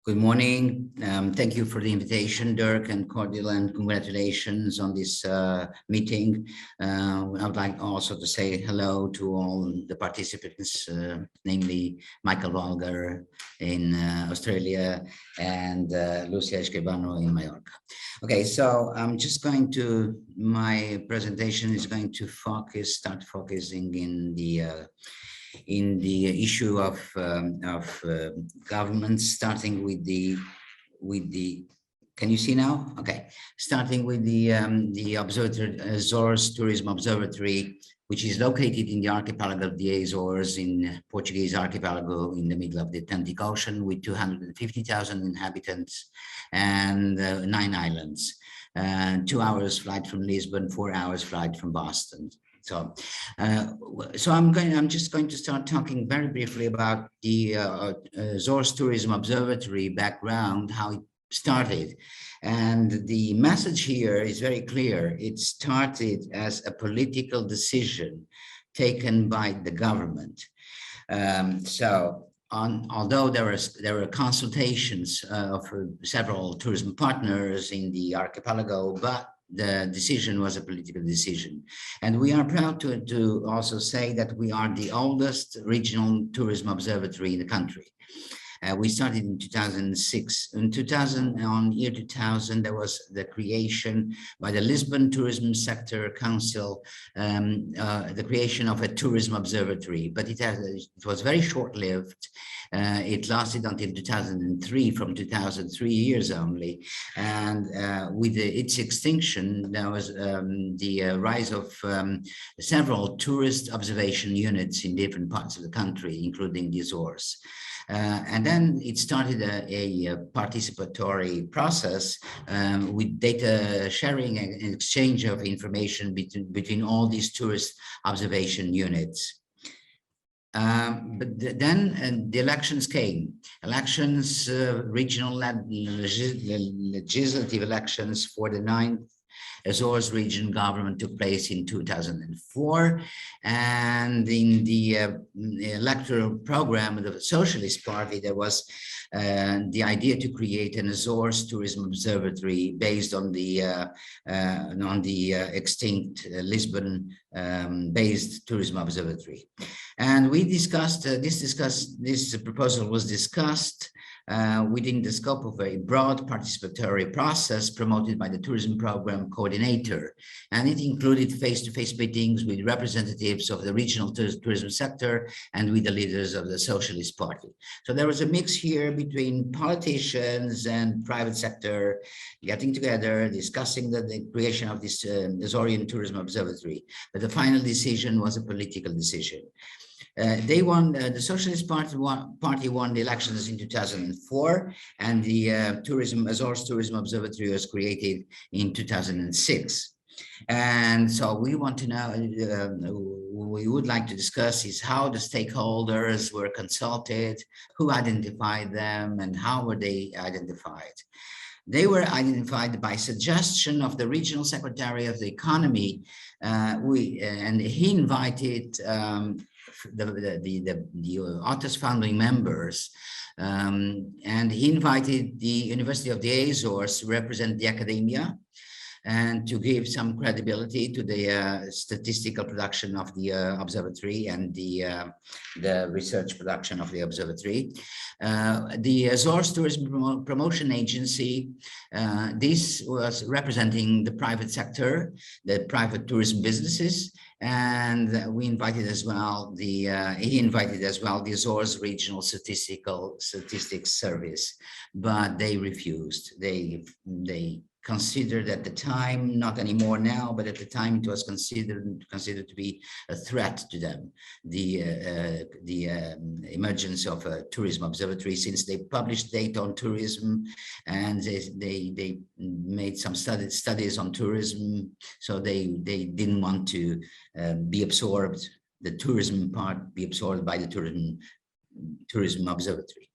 Good morning. Thank you for the invitation, Dirk, and cordial and congratulations on this meeting. I would like also to say hello to all the participants, namely Michael Walger in Australia and Lucia Escribano in Mallorca. Okay, so I'm just going to, my presentation is going to start focusing in the issue of government, starting with the can you see now? Okay, starting with the observatory, Azores Tourism Observatory, which is located in the archipelago of the Azores, in Portuguese archipelago in the middle of the Atlantic Ocean, with 250,000 inhabitants and 9 islands. 2 hours flight from Lisbon, 4 hours flight from Boston. So I'm just going to start talking very briefly about the Azores Tourism Observatory background, how it started. And the message here is very clear. It started as a political decision taken by the government. Although there were consultations of several tourism partners in the archipelago, but the decision was a political decision. And we are proud to also say that we are the oldest regional tourism observatory in the country. We started in 2006. In 2000, there was the creation by the Lisbon Tourism Sector Council, the creation of a tourism observatory, but it was very short-lived. It lasted until 2003, from 2003 years only. And with its extinction, there was the rise of several tourist observation units in different parts of the country, including the Azores. And then it started a participatory process with data sharing and exchange of information between all these tourist observation units. But then the elections came. Elections, regional legislative elections for the 9th Azores region government took place in 2004, and in the electoral program of the Socialist Party, there was the idea to create an Azores Tourism Observatory based on the extinct Lisbon based tourism observatory. And we discussed this proposal was discussed within the scope of a broad participatory process promoted by the tourism program coordinator. And it included face-to-face meetings with representatives of the regional tourism sector and with the leaders of the Socialist Party. So there was a mix here between politicians and private sector getting together, discussing the creation of this Azorean Tourism Observatory. But the final decision was a political decision. They won, the Socialist Party won the elections in 2004, and the Azores Tourism Observatory was created in 2006. And so we want to know, we would like to discuss is how the stakeholders were consulted, who identified them, and how were they identified. They were identified by suggestion of the Regional Secretary of the Economy, and he invited the authors founding members, and he invited the University of the Azores to represent the academia and to give some credibility to the statistical production of the observatory and the research production of the observatory. The Azores Tourism Promotion Agency, this was representing the private sector, the private tourism businesses, and we invited as well he invited as well the Azores Regional Statistics Service, but they refused. They considered at the time, not anymore now, but at the time it was considered to be a threat to them, the emergence of a tourism observatory, since they published data on tourism and they made some studies on tourism, so they didn't want to be absorbed, the tourism part be absorbed by the tourism observatory.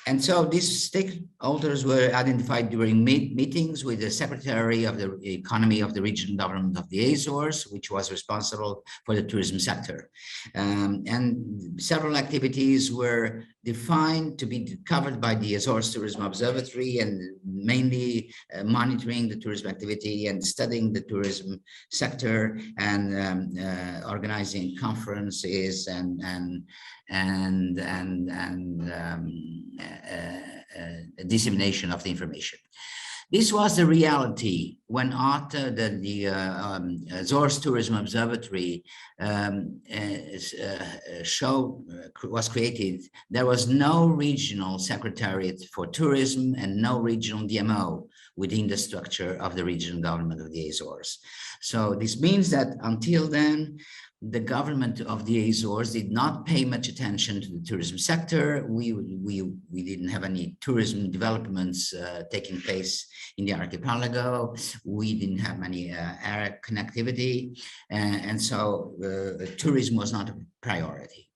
And so these stakeholders were identified during meetings with the Secretary of the Economy of the Regional Government of the Azores, which was responsible for the tourism sector. And several activities were defined to be covered by the Azores Tourism Observatory, and mainly monitoring the tourism activity and studying the tourism sector, and organizing conferences and dissemination of the information. This was the reality when after the Azores Tourism Observatory was created. There was no regional secretariat for tourism and no regional DMO within the structure of the regional government of the Azores. So this means that until then, the government of the Azores did not pay much attention to the tourism sector. We didn't have any tourism developments taking place in the archipelago. We didn't have any air connectivity, and so tourism was not a priority.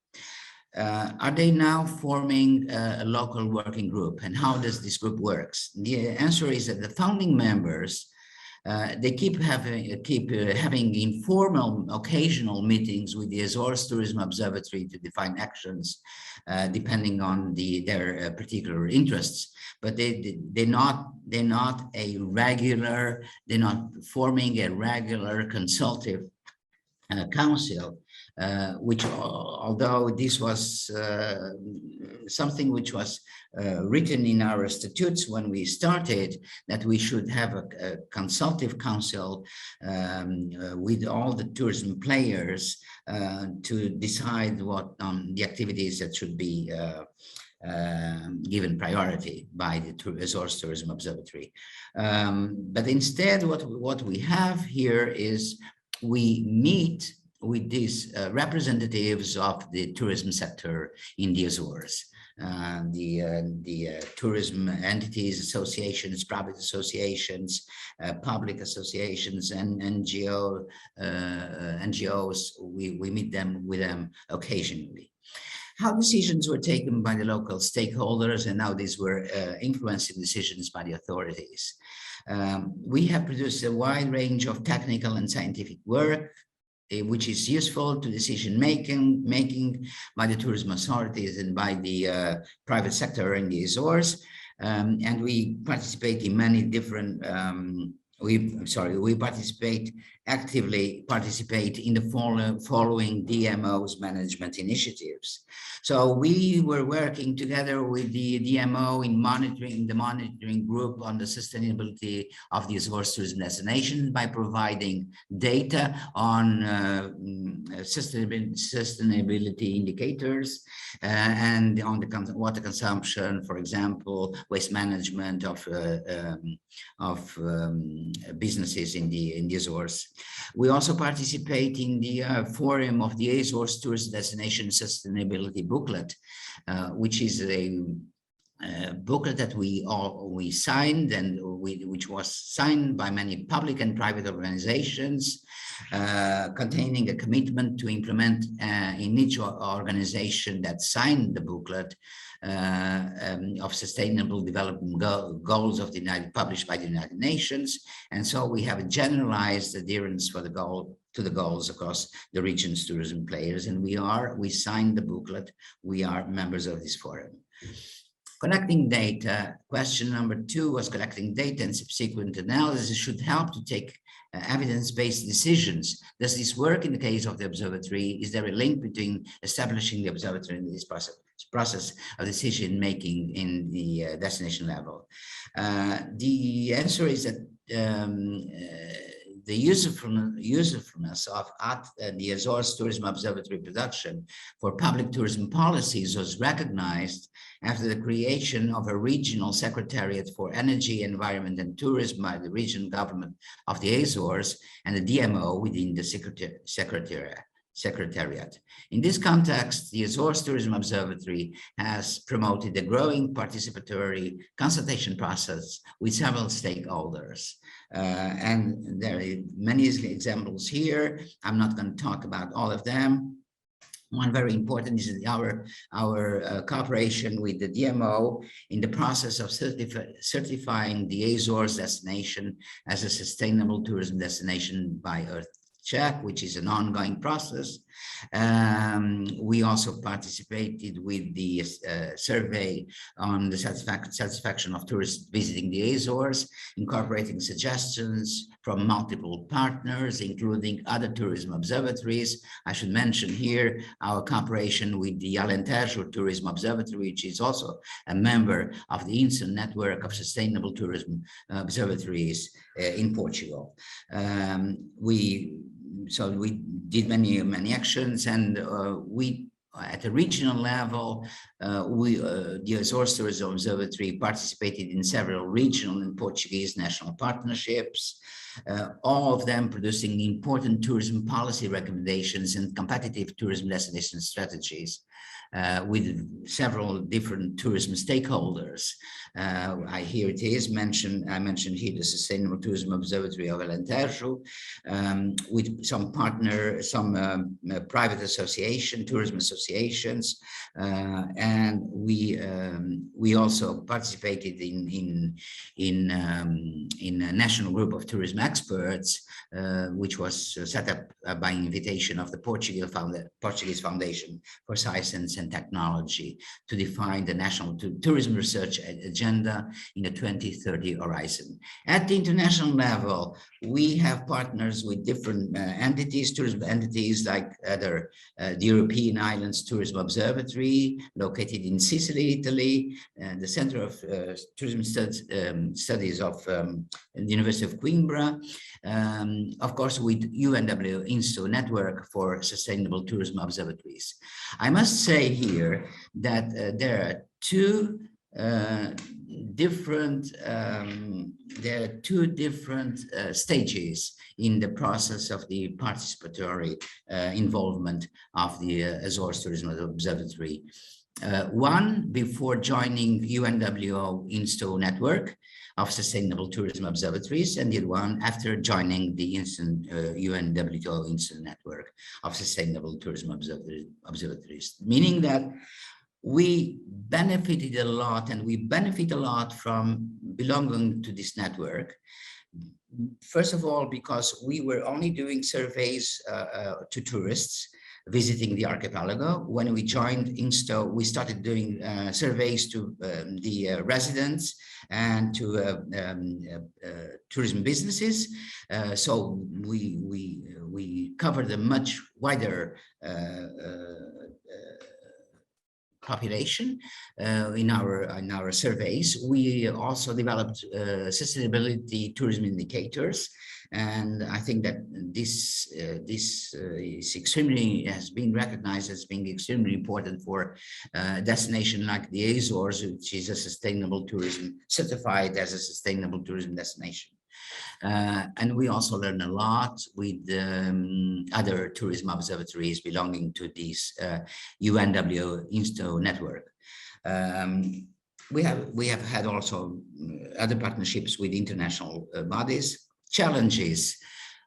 Are they now forming a local working group, and how does this group works? The answer is that the founding members they keep having informal, occasional meetings with the Azores Tourism Observatory to define actions depending on their particular interests. But they're not forming a regular consultative council, which, although this was something which was written in our statutes when we started, that we should have a consultative council with all the tourism players to decide what the activities that should be given priority by the Azores Tourism Observatory. But instead, what we have here is we meet with these representatives of the tourism sector in the Azores, the tourism entities, associations, private associations, public associations, and NGOs. We meet with them occasionally. How decisions were taken by the local stakeholders and how these were influencing decisions by the authorities. We have produced a wide range of technical and scientific work which is useful to decision making by the tourism authorities and by the private sector in the Azores. And we participate in many different we actively participate in the following DMO's management initiatives. So we were working together with the DMO in the monitoring group on the sustainability of the Azores tourism destination by providing data on sustainability indicators and on the water consumption, for example, waste management of businesses in the Azores. We also participate in the forum of the Azores Tourist Destination Sustainability Booklet, which is a booklet that we signed and which was signed by many public and private organizations, containing a commitment to implement in each organization that signed the booklet of sustainable development goals of published by the United Nations. And so we have a generalized adherence to the goals across the region's tourism players, and we signed the booklet. We are members of this forum. Collecting data, question number 2 was collecting data and subsequent analysis should help to take evidence-based decisions. Does this work in the case of the observatory? Is there a link between establishing the observatory and this process of decision-making in the destination level? The answer is that the usefulness of the Azores Tourism Observatory production for public tourism policies was recognized after the creation of a regional secretariat for energy, environment, and tourism by the regional government of the Azores and the DMO within the secretariat. In this context, the Azores Tourism Observatory has promoted a growing participatory consultation process with several stakeholders. And there are many examples here. I'm not going to talk about all of them. One very important is our cooperation with the DMO in the process of certifying the Azores destination as a sustainable tourism destination by Earth Check, which is an ongoing process. We also participated with the survey on the satisfaction of tourists visiting the Azores, incorporating suggestions from multiple partners, including other tourism observatories. I should mention here our cooperation with the Alentejo Tourism Observatory, which is also a member of the INSO network of sustainable tourism observatories in Portugal. So we did many actions, and we at a regional level, the Azores Tourism Observatory participated in several regional and Portuguese national partnerships, all of them producing important tourism policy recommendations and competitive tourism destination strategies. With several different tourism stakeholders. Here it is mentioned. I mentioned here the Sustainable Tourism Observatory of Alentejo, with some private association, tourism associations, and we also participated in a national group of tourism experts, which was set up by invitation of the Portuguese Foundation for Science and Technology to define the national tourism research agenda in the 2030 horizon. At the international level, we have partners with different entities, tourism entities like the European Islands Tourism Observatory, located in Sicily, Italy, the Center of Tourism Studies of the University of Coimbra, of course, with UNW INSO network for sustainable tourism observatories. I must say here that there are two different stages in the process of the participatory involvement of the Azores Tourism Observatory. One before joining UNWO INSO network of sustainable tourism observatories, and the other one after joining the UNWO INSO network of sustainable tourism observatories, meaning that we benefited a lot, and we benefit a lot from belonging to this network. First of all, because we were only doing surveys to tourists visiting the archipelago. When we joined INSTO, we started doing surveys to the residents and to tourism businesses. So we covered a much wider population in our surveys. We also developed sustainability tourism indicators, and I think that this is has been recognized as being extremely important for a destination like the Azores, which is a sustainable tourism, certified as a sustainable tourism destination. And we also learn a lot with other tourism observatories belonging to this UNW INSTO network. We have had also other partnerships with international bodies. Challenges.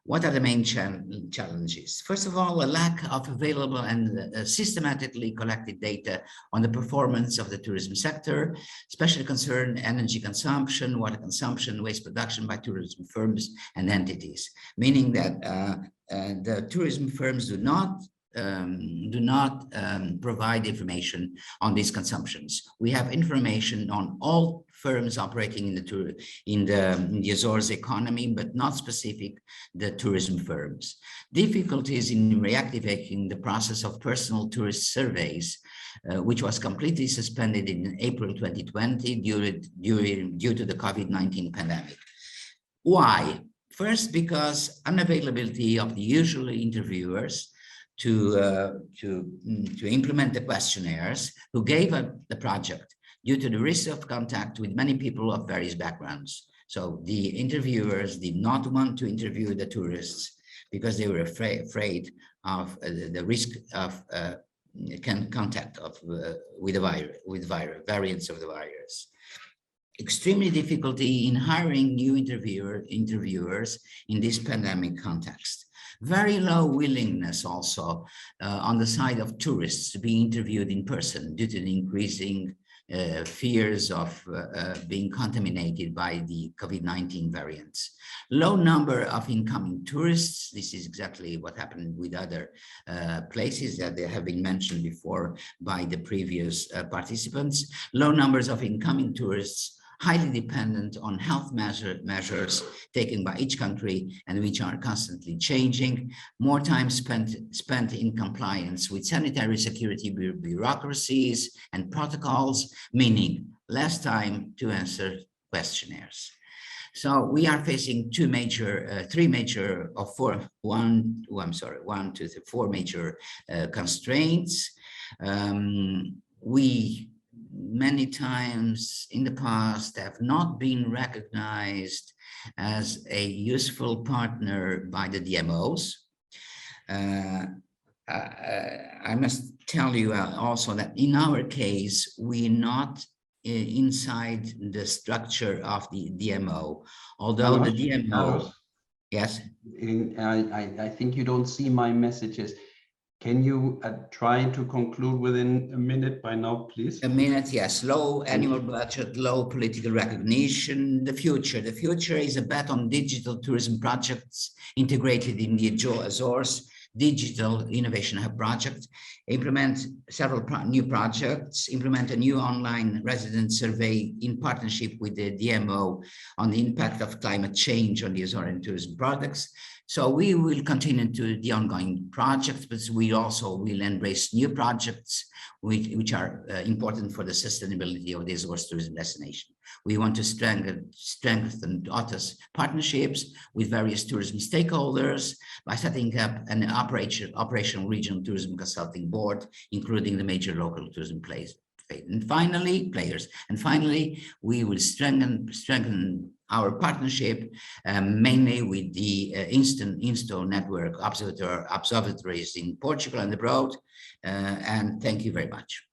What are the main challenges? First of all, a lack of available and systematically collected data on the performance of the tourism sector, especially concern energy consumption, water consumption, waste production by tourism firms and entities, meaning that the tourism firms do not provide information on these consumptions. We have information on all firms operating in the Azores economy, but not specific the tourism firms. Difficulties in reactivating the process of personal tourist surveys, which was completely suspended in April 2020 due to the COVID-19 pandemic. Why? First, because unavailability of the usual interviewers to implement the questionnaires who gave up the project due to the risk of contact with many people of various backgrounds. So the interviewers did not want to interview the tourists because they were afraid of the risk of contact with variants of the virus. Extremely difficulty in hiring new interviewers in this pandemic context. Very low willingness also on the side of tourists to be interviewed in person due to the increasing fears of being contaminated by the COVID-19 variants. Low number of incoming tourists. This is exactly what happened with other places that they have been mentioned before by the previous participants. Low numbers of incoming tourists, highly dependent on health measures taken by each country and which are constantly changing, more time spent in compliance with sanitary security bureaucracies and protocols, meaning less time to answer questionnaires. So we are facing four major constraints. We many times in the past have not been recognized as a useful partner by the DMOs. I must tell you also that in our case, we're not inside the structure of the DMO, although the DMO, yes. I think you don't see my messages. Can you try to conclude within a minute by now, please? A minute, yes. Low annual budget, low political recognition. The future is a bet on digital tourism projects integrated in the Azores Digital Innovation Hub project, implement several new projects, implement a new online resident survey in partnership with the DMO on the impact of climate change on the Azorian tourism products. So we will continue to the ongoing projects, but we also will embrace new projects which are important for the sustainability of the Azores tourism destination. We want to strengthen OTA's partnerships with various tourism stakeholders by setting up an operational regional tourism consulting board, including the major local tourism players. And finally, we will strengthen our partnership mainly with the Insto network observatories in Portugal and abroad. And thank you very much.